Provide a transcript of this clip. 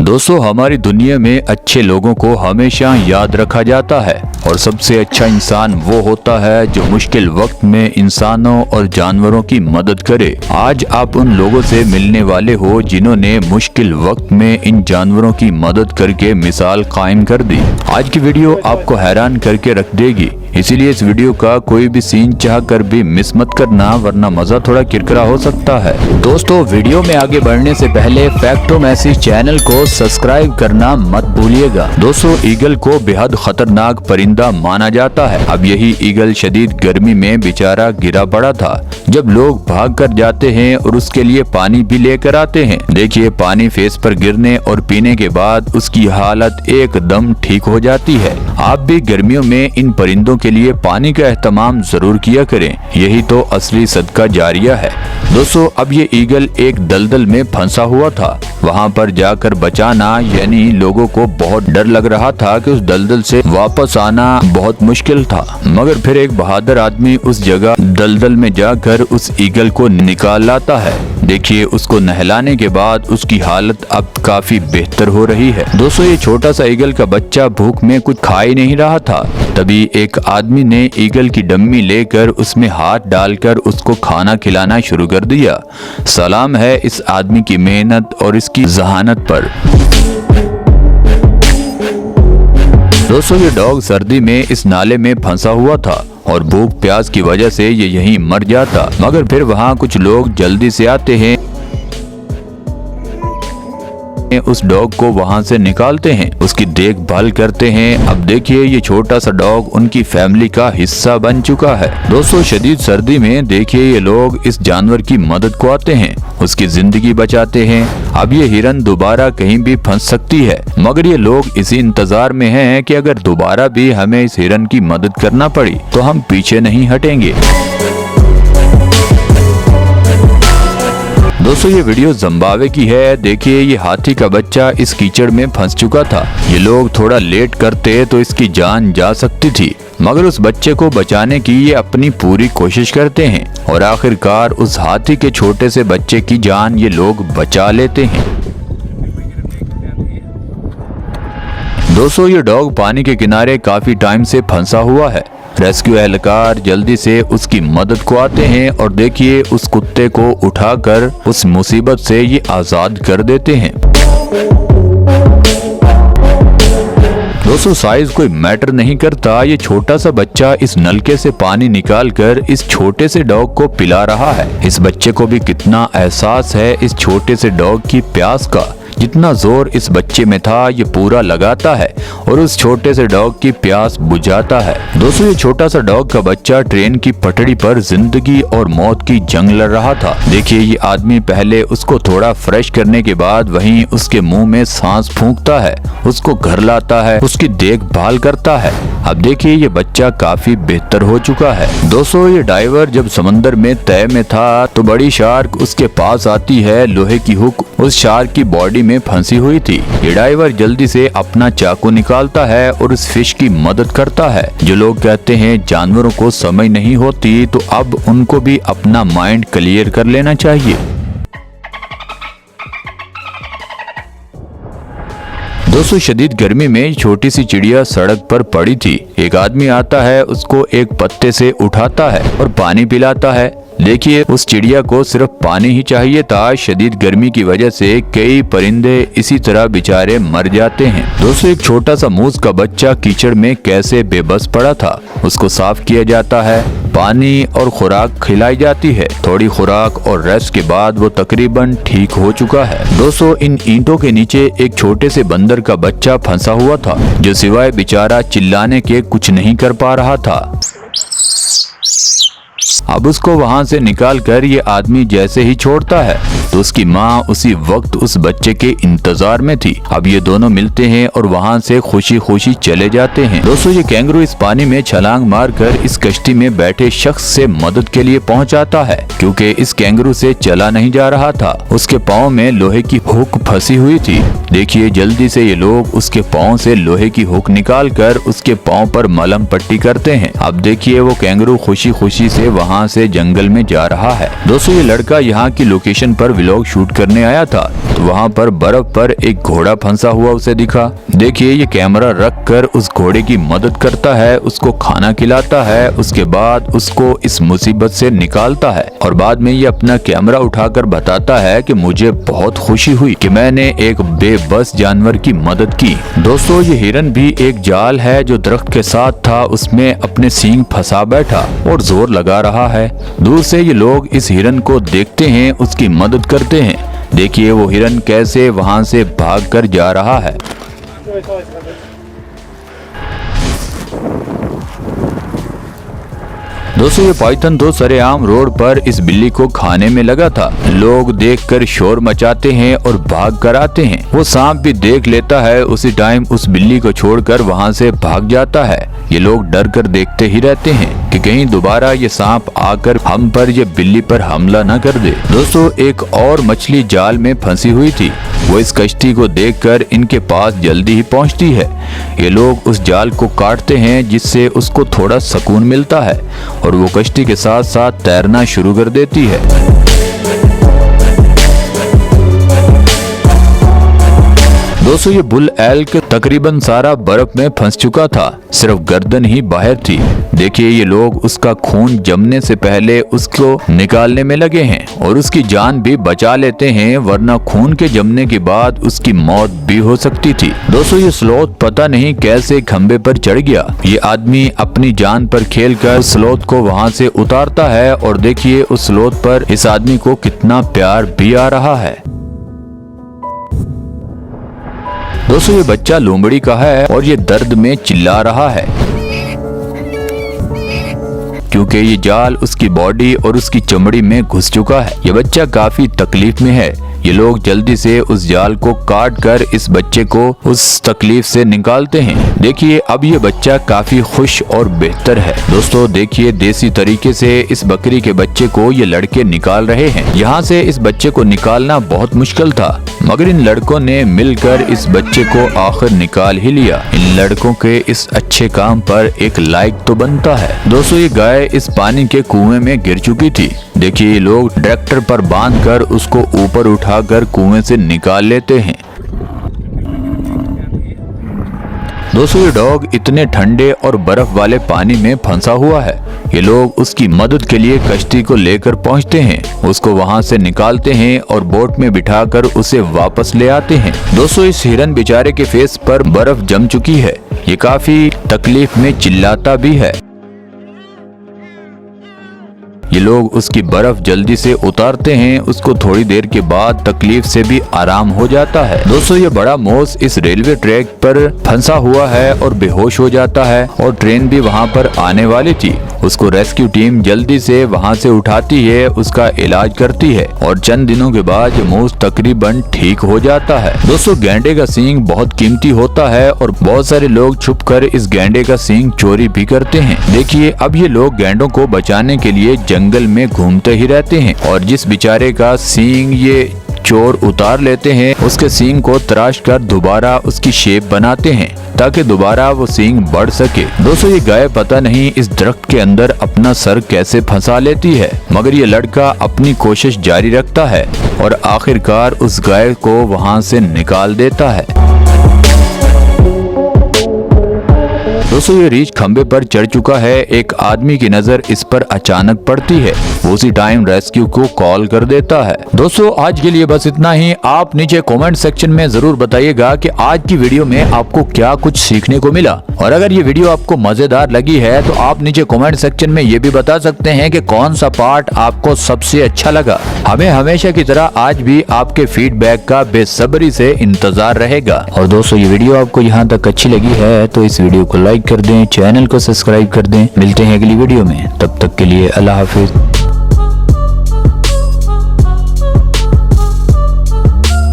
दोस्तों, हमारी दुनिया में अच्छे लोगों को हमेशा याद रखा जाता है और सबसे अच्छा इंसान वो होता है जो मुश्किल वक्त में इंसानों और जानवरों की मदद करे। आज आप उन लोगों से मिलने वाले हो जिन्होंने मुश्किल वक्त में इन जानवरों की मदद करके मिसाल कायम कर दी। आज की वीडियो आपको हैरान करके रख देगी, इसीलिए इस वीडियो का कोई भी सीन चाह कर भी मिस मत करना, वरना मजा थोड़ा किरकिरा हो सकता है। दोस्तों, वीडियो में आगे बढ़ने से पहले फैक्टो मैसी चैनल को सब्सक्राइब करना मत भूलिएगा। दोस्तों, ईगल को बेहद खतरनाक परिंदा माना जाता है। अब यही ईगल शदीद गर्मी में बेचारा गिरा पड़ा था। जब लोग भाग कर जाते हैं और उसके लिए पानी भी लेकर आते हैं, देखिए पानी फेस पर गिरने और पीने के बाद उसकी हालत एकदम ठीक हो जाती है। आप भी गर्मियों में इन परिंदों के लिए पानी का एहतमाम जरूर किया करें, यही तो असली सदका जारिया है। दोस्तों, अब ये ईगल एक दलदल में फंसा हुआ था। वहाँ पर जाकर बचाना यानी लोगों को बहुत डर लग रहा था कि उस दलदल से वापस आना बहुत मुश्किल था। मगर फिर एक बहादुर आदमी उस जगह दलदल में जाकर उस ईगल को निकाल लाता है। देखिए, उसको नहलाने के बाद उसकी हालत अब काफी बेहतर हो रही है। दोस्तों, ये छोटा सा ईगल का बच्चा भूख में कुछ खा ही नहीं रहा था। तभी एक आदमी ने ईगल की डम्मी लेकर उसमें हाथ डालकर उसको खाना खिलाना शुरू कर दिया। सलाम है इस आदमी की मेहनत और इसकी जहानत पर। दोस्तों, ये डॉग सर्दी में इस नाले में फंसा हुआ था और भूख प्यास की वजह से ये यहीं मर जाता। मगर फिर वहाँ कुछ लोग जल्दी से आते हैं, उस डॉग को वहां से निकालते हैं, उसकी देखभाल करते हैं। अब देखिए, ये छोटा सा डॉग उनकी फैमिली का हिस्सा बन चुका है। दोस्तों, शदीद सर्दी में देखिए ये लोग इस जानवर की मदद को आते हैं, उसकी जिंदगी बचाते हैं। अब ये हिरन दोबारा कहीं भी फंस सकती है, मगर ये लोग इसी इंतजार में हैं कि अगर दोबारा भी हमें इस हिरन की मदद करना पड़ी तो हम पीछे नहीं हटेंगे। दोस्तों, ये वीडियो जिम्बाब्वे की है। देखिए, ये हाथी का बच्चा इस कीचड़ में फंस चुका था। ये लोग थोड़ा लेट करते तो इसकी जान जा सकती थी, मगर उस बच्चे को बचाने की ये अपनी पूरी कोशिश करते हैं और आखिरकार उस हाथी के छोटे से बच्चे की जान ये लोग बचा लेते हैं। दोस्तों, ये डॉग पानी के किनारे काफी टाइम से फंसा हुआ है। रेस्क्यू एहलकार जल्दी से उसकी मदद को आते हैं और देखिए उस कुत्ते को उठाकर उस मुसीबत से ये आजाद कर देते हैं। दोस्तों, साइज कोई मैटर नहीं करता। ये छोटा सा बच्चा इस नलके से पानी निकालकर इस छोटे से डॉग को पिला रहा है। इस बच्चे को भी कितना एहसास है इस छोटे से डॉग की प्यास का। जितना जोर इस बच्चे में था ये पूरा लगाता है और उस छोटे से डॉग की प्यास बुझाता है। दोस्तों, ये छोटा सा डॉग का बच्चा ट्रेन की पटड़ी पर जिंदगी और मौत की जंग लड़ रहा था। देखिए, ये आदमी पहले उसको थोड़ा फ्रेश करने के बाद वहीं उसके मुंह में सांस फूंकता है, उसको घर लाता है, उसकी देखभाल करता है। अब देखिए, ये बच्चा काफी बेहतर हो चुका है। दोस्तों, ये डाइवर जब समंदर में तय में था तो बड़ी शार्क उसके पास आती है। लोहे की हुक उस शार्क की बॉडी में फंसी हुई थी। ये डाइवर जल्दी से अपना चाकू निकालता है और उस फिश की मदद करता है। जो लोग कहते हैं जानवरों को समझ नहीं होती, तो अब उनको भी अपना माइंड क्लियर कर लेना चाहिए। दोस्तों, शदीद गर्मी में छोटी सी चिड़िया सड़क पर पड़ी थी। एक आदमी आता है, उसको एक पत्ते से उठाता है और पानी पिलाता है। देखिए, उस चिड़िया को सिर्फ पानी ही चाहिए था। शदीद गर्मी की वजह से कई परिंदे इसी तरह बेचारे मर जाते हैं। दोस्तों, एक छोटा सा मूस का बच्चा कीचड़ में कैसे बेबस पड़ा था। उसको साफ किया जाता है, पानी और खुराक खिलाई जाती है। थोड़ी खुराक और रेस्ट के बाद वो तकरीबन ठीक हो चुका है। दोस्तों, इन ईंटों के नीचे एक छोटे से बंदर का बच्चा फंसा हुआ था, जो सिवाय बेचारा चिल्लाने के कुछ नहीं कर पा रहा था। अब उसको वहाँ से निकालकर ये आदमी जैसे ही छोड़ता है तो उसकी माँ उसी वक्त उस बच्चे के इंतजार में थी। अब ये दोनों मिलते हैं और वहाँ से खुशी खुशी चले जाते हैं। दोस्तों, ये कैंगरू इस पानी में छलांग मारकर इस कश्ती में बैठे शख्स से मदद के लिए पहुँच जाता है, क्योंकि इस कैंगरू से चला नहीं जा रहा था। उसके पाँव में लोहे की हुक फंसी हुई थी। देखिए, जल्दी से ये लोग उसके पाँव से लोहे की हुक निकाल कर उसके पाँव पर मलहम पट्टी करते हैं। अब देखिए, वो कैंगरू खुशी खुशी से वहाँ से जंगल में जा रहा है। दोस्तों, ये लड़का यहाँ की लोकेशन पर व्लॉग शूट करने आया था तो वहाँ पर बर्फ पर एक घोड़ा फंसा हुआ उसे दिखा। देखिए ये कैमरा रख कर उस घोड़े की मदद करता है, उसको खाना खिलाता है, उसके बाद उसको इस मुसीबत से निकालता है और बाद में ये अपना कैमरा उठाकर बताता है कि मुझे बहुत खुशी हुई कि मैंने एक बेबस जानवर की मदद की। दोस्तों ये हिरन भी एक जाल है जो दरख्त के साथ था, उसमें अपने सींग फंसा बैठा और जोर लगा रहा है। दूर से ये लोग इस हिरन को देखते हैं, उसकी मदद करते हैं। देखिए वो हिरन कैसे वहां से भागकर जा रहा है। दोस्तों ये पाइथन तो सरेआम रोड पर इस बिल्ली को खाने में लगा था। लोग देखकर शोर मचाते हैं और भाग कर आते हैं। वो सांप भी देख लेता है, उसी टाइम उस बिल्ली को छोड़कर वहां से भाग जाता है। ये लोग डर कर देखते ही रहते हैं कि कहीं दोबारा ये सांप आकर हम पर ये बिल्ली पर हमला न कर दे। दोस्तों एक और मछली जाल में फंसी हुई थी, वो इस कश्ती को देखकर इनके पास जल्दी ही पहुंचती है। ये लोग उस जाल को काटते हैं जिससे उसको थोड़ा सुकून मिलता है और वो कश्ती के साथ साथ तैरना शुरू कर देती है। दोस्तों ये बुल एल्क तकरीबन सारा बर्फ में फंस चुका था, सिर्फ गर्दन ही बाहर थी। देखिए ये लोग उसका खून जमने से पहले उसको निकालने में लगे हैं और उसकी जान भी बचा लेते हैं, वरना खून के जमने के बाद उसकी मौत भी हो सकती थी। दोस्तों ये स्लोथ पता नहीं कैसे खंबे पर चढ़ गया। ये आदमी अपनी जान पर खेलकर उस स्लोथ को वहां से उतारता है और देखिए उस स्लोथ पर इस आदमी को कितना प्यार भी आ रहा है। दोस्तों ये बच्चा लोमड़ी का है और ये दर्द में चिल्ला रहा है क्योंकि ये जाल उसकी बॉडी और उसकी चमड़ी में घुस चुका है। ये बच्चा काफी तकलीफ में है। ये लोग जल्दी से उस जाल को काट कर इस बच्चे को उस तकलीफ से निकालते हैं। देखिए अब ये बच्चा काफी खुश और बेहतर है। दोस्तों देखिए देसी तरीके से इस बकरी के बच्चे को ये लड़के निकाल रहे हैं। यहाँ से इस बच्चे को निकालना बहुत मुश्किल था, मगर इन लड़कों ने मिलकर इस बच्चे को आखिर निकाल ही लिया। इन लड़कों के इस अच्छे काम पर एक लाइक तो बनता है। दोस्तों ये गाय इस पानी के कुएं में गिर चुकी थी। देखिए ये लोग ट्रैक्टर पर बांधकर उसको ऊपर उठाकर कुएं से निकाल लेते हैं। दोस्तों ये डॉग इतने ठंडे और बर्फ वाले पानी में फंसा हुआ है। ये लोग उसकी मदद के लिए कश्ती को लेकर पहुंचते हैं, उसको वहां से निकालते हैं और बोट में बिठाकर उसे वापस ले आते हैं। दोस्तों इस हिरन बेचारे के फेस पर बर्फ जम चुकी है, ये काफी तकलीफ में चिल्लाता भी है। ये लोग उसकी बर्फ जल्दी से उतारते हैं, उसको थोड़ी देर के बाद तकलीफ से भी आराम हो जाता है। दोस्तों ये बड़ा मोस इस रेलवे ट्रैक पर फंसा हुआ है और बेहोश हो जाता है और ट्रेन भी वहां पर आने वाली थी। उसको रेस्क्यू टीम जल्दी से वहां से उठाती है, उसका इलाज करती है और चंद दिनों के बाद ये मोस तकरीबन ठीक हो जाता है। दोस्तों गैंडे का सींग बहुत कीमती होता है और बहुत सारे लोग छुपकर इस गैंडे का सींग चोरी भी करते हैं। देखिए अब ये लोग गैंडों को बचाने के लिए जंगल में घूमते ही रहते हैं और जिस बेचारे का सींग ये चोर उतार लेते हैं, उसके सींग को तराश कर दोबारा उसकी शेप बनाते हैं ताकि दोबारा वो सींग बढ़ सके। दोस्तों ये गाय पता नहीं इस दरख्त के अंदर अपना सर कैसे फंसा लेती है, मगर ये लड़का अपनी कोशिश जारी रखता है और आखिरकार उस गाय को वहां से निकाल देता है। दोस्तों ये रीछ खंबे पर चढ़ चुका है। एक आदमी की नजर इस पर अचानक पड़ती है, वो उसी टाइम रेस्क्यू को कॉल कर देता है। दोस्तों आज के लिए बस इतना ही। आप नीचे कमेंट सेक्शन में जरूर बताइएगा कि आज की वीडियो में आपको क्या कुछ सीखने को मिला, और अगर ये वीडियो आपको मजेदार लगी है तो आप नीचे कमेंट सेक्शन में ये भी बता सकते हैं कि कौन सा पार्ट आपको सबसे अच्छा लगा। हमें हमेशा की तरह आज भी आपके फीडबैक का बेसब्री से इंतजार रहेगा। और दोस्तों ये वीडियो आपको यहाँ तक अच्छी लगी है तो इस वीडियो को लाइक कर दें, चैनल को सब्सक्राइब कर दें। मिलते हैं अगली वीडियो में, तब तक के लिए अल्लाह हाफिज।